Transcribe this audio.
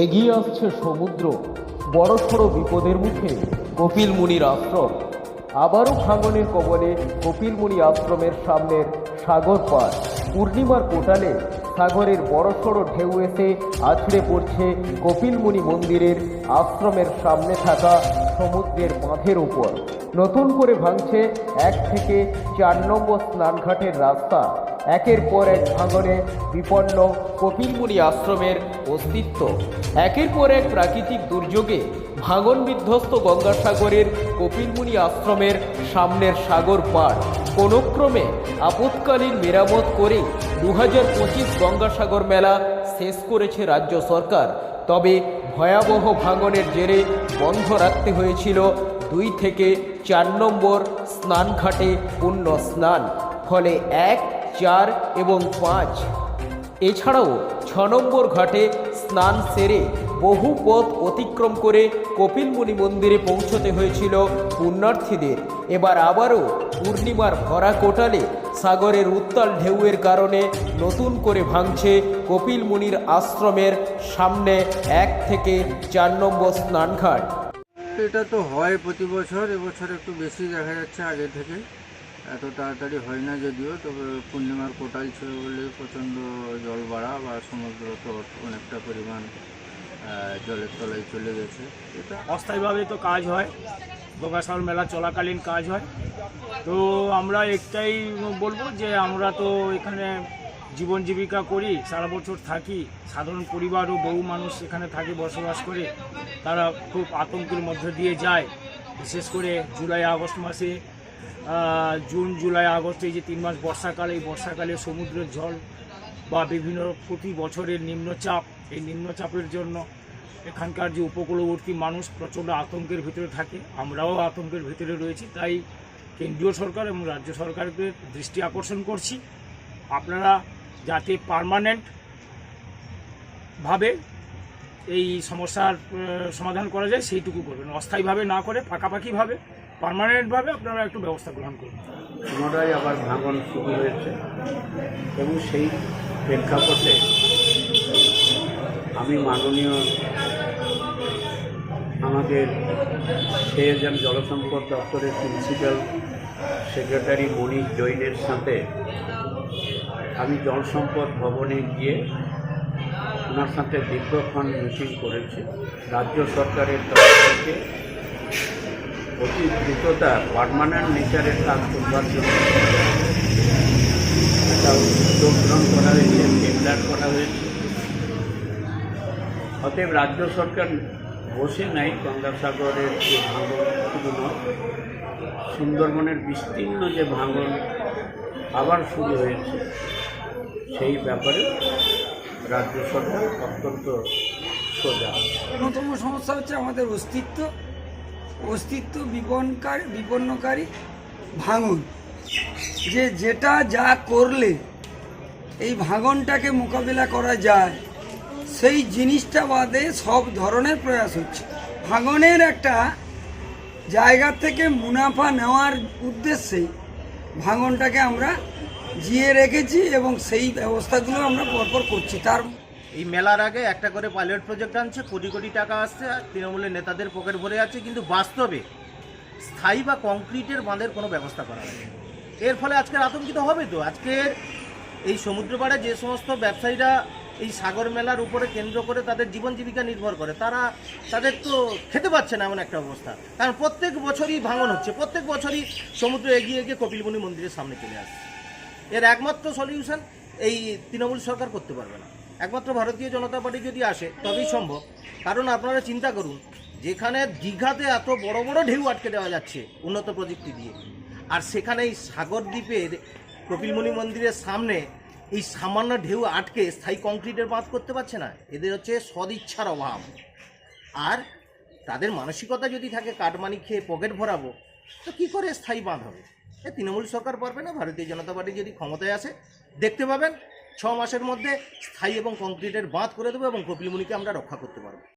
এগিয়ে আসছে সমুদ্র, বড়সড় বিপদের মুখে কপিল মুনির আশ্রম। আবারও ভাঙনের কবলে কপিল মুনি আশ্রমের সামনের সাগর পার। পূর্ণিমার কোটালে সাগরের বড়সড় ঢেউ এসে আছড়ে পড়ছে কপিল মুনি মন্দিরের আশ্রমের সামনে থাকা সমুদ্রের বাঁধের উপর। নতুন করে ভাঙছে 1 থেকে 4 নম্বর স্নানঘাটের রাস্তা। একের পর এক ভাঙনে বিপন্ন কপিল মুনি আশ্রমের অস্তিত্ব। একের পর এক প্রাকৃতিক দুর্যোগে ভাঙন বিধ্বস্ত গঙ্গাসাগরের কপিল মুনি আশ্রমের সামনের সাগর পার। কোনো ক্রমে আপৎকালীন মেরামত করে 2025 গঙ্গাসাগর মেলা শেষ করেছে রাজ্য সরকার। তবে ভয়াবহ ভাঙনের জেরে বন্ধ রাখতে হয়েছিল 2 থেকে 4 নম্বর স্নানঘাটে পুণ্য স্নান। ফলে 1, 4 এবং 5 এছাড়াও 6 নম্বর ঘাটে স্নান সেরে বহু পথ অতিক্রম করে কপিল মুনি মন্দিরে পৌঁছতে হয়েছিল পুণ্যার্থীদের। এবার আবারও পূর্ণিমার ভরা কোটালে সাগরের উত্তাল ঢেউয়ের কারণে নতুন করে ভাঙছে কপিল মুনির আশ্রমের সামনে 1 থেকে 4 নম্বর স্নানঘাট। এটা তো হয় প্রতি বছর, এবছর একটু বেশি দেখা যাচ্ছে আগে থেকে। এত তাড়াতাড়ি হয় না যদিও, তবে পূর্ণিমার কোটাল ছিল বলে প্রচণ্ড জল বাড়া বা সমুদ্র তো অনেকটা পরিমাণ জলের তলায় চলে গেছে। এটা অস্থায়ীভাবে তো কাজ হয়, গঙ্গাসাগর মেলা চলাকালীন কাজ হয়। তো আমরা একটাই বলবো যে আমরা তো এখানে জীবন জীবিকা করি, সারা বছর থাকি, সাধারণ পরিবার ও বহু মানুষ এখানে থাকে, বসবাস করে। তারা খুব আতঙ্কের মধ্যে দিয়ে যায়, বিশেষ করে জুলাই আগস্ট মাসে। জুন জুলাই আগস্ট এই যে 3 মাস বর্ষাকাল, এই বর্ষাকালে সমুদ্রের জল বা বিভিন্ন প্রতি বছরের নিম্নচাপ, এই নিম্নচাপের জন্য এখানকার যে উপকূলবর্তী মানুষ প্রচণ্ড আতঙ্কের ভিতরে থাকে। আমরাও আতঙ্কের ভিতরে রয়েছি। তাই কেন্দ্রীয় সরকার এবং রাজ্য সরকারকে দৃষ্টি আকর্ষণ করছি, আপনারা যাতে পার্মানেন্টভাবে এই সমস্যার সমাধান করা যায় সেইটুকু করবেন, অস্থায়ীভাবে না করে পাকাপাকিভাবে পার্মানেন্টভাবে আপনারা একটু ব্যবস্থা গ্রহণ করুন। পুনরায় আবার ভাঙন শুরু হয়েছে এবং সেই প্রেক্ষাপটে আমি মাননীয় আমাদের পেয়েজ অ্যান্ড জলসম্পদ দপ্তরের প্রিন্সিপাল সেক্রেটারি মনীষ জৈনের সাথে আমি জলসম্পদ ভবনে গিয়ে ওনার সাথে দীর্ঘক্ষণ মিটিং করেছি। রাজ্য সরকারের তরফ থেকে অতি দ্রুততা পার্মানেন্ট নেচারের কাজ করবার জন্য একটা উদ্যোগ গ্রহণ করা হয়েছে, টেন্ডার করা হয়েছে। অতএব রাজ্য সরকার বসে নাই গঙ্গাসাগরের যে ভাঙন শুধু নয়, সুন্দরবনের বিস্তীর্ণ যে ভাঙন আবার শুরু হয়েছে সেই ব্যাপারে রাজ্য সরকার অত্যন্ত সোজা। অন্যতম সমস্যা হচ্ছে আমাদের অস্তিত্ব বিপন্নকারী ভাঙন। যেটা যা করলে এই ভাঙনটাকে মোকাবিলা করা যায় সেই জিনিসটা বাদে সব ধরনের প্রয়াস হচ্ছে। ভাঙনের একটা জায়গা থেকে মুনাফা নেওয়ার উদ্দেশ্যে ভাঙনটাকে আমরা জিয়ে রেখেছি এবং সেই ব্যবস্থাগুলো আমরা পরপর করছি। তার এই মেলার আগে একটা করে পাইলট প্রজেক্ট আনছে, কোটি কোটি টাকা আসছে, আর তৃণমূলের নেতাদের পকেট ভরে আছে, কিন্তু বাস্তবে স্থায়ী বা কংক্রিটের বাঁধের কোনো ব্যবস্থা করা হয়নি। এর ফলে আজকের আতঙ্কিত হবে তো। আজকের এই সমুদ্র পাড়ে যে সমস্ত ব্যবসায়ীরা এই সাগর মেলার উপরে কেন্দ্র করে তাদের জীবন জীবিকা নির্ভর করে, তাদের তো খেতে পাচ্ছে না এমন একটা অবস্থা। কারণ প্রত্যেক বছরই ভাঙন হচ্ছে, প্রত্যেক বছরই সমুদ্র এগিয়ে এগিয়ে কপিল মুনি মন্দিরের সামনে চলে আসছে। এর একমাত্র সলিউশন এই তৃণমূল সরকার করতে পারবে না, একমাত্র ভারতীয় জনতা পার্টি যদি আসে তবেই সম্ভব। কারণ আপনারা চিন্তা করুন, যেখানে দীঘাতে এত বড় বড় ঢেউ আটকে দেওয়া যাচ্ছে উন্নত প্রযুক্তি দিয়ে, আর সেখানে এই সাগর দ্বীপের কপিলমুনি মন্দিরের সামনে এই সামান্য ঢেউ আটকে স্থায়ী কংক্রিটের বাঁধ করতে পারছে না। এদের হচ্ছে সদিচ্ছার অভাব। আর তাদের মানসিকতা যদি থাকে কাটমানি খেয়ে পকেট ভরাবো, তো কী করে স্থায়ী বাঁধ হবে? তৃণমূল সরকার পারবে না। ভারতীয় জনতা পার্টি যদি ক্ষমতায় আসে, দেখতে পাবেন 6 মাসের মধ্যে স্থায়ী এবং কংক্রিটের বাঁধ করে দেবো এবং কপিল মুনিকে আমরা রক্ষা করতে পারবো।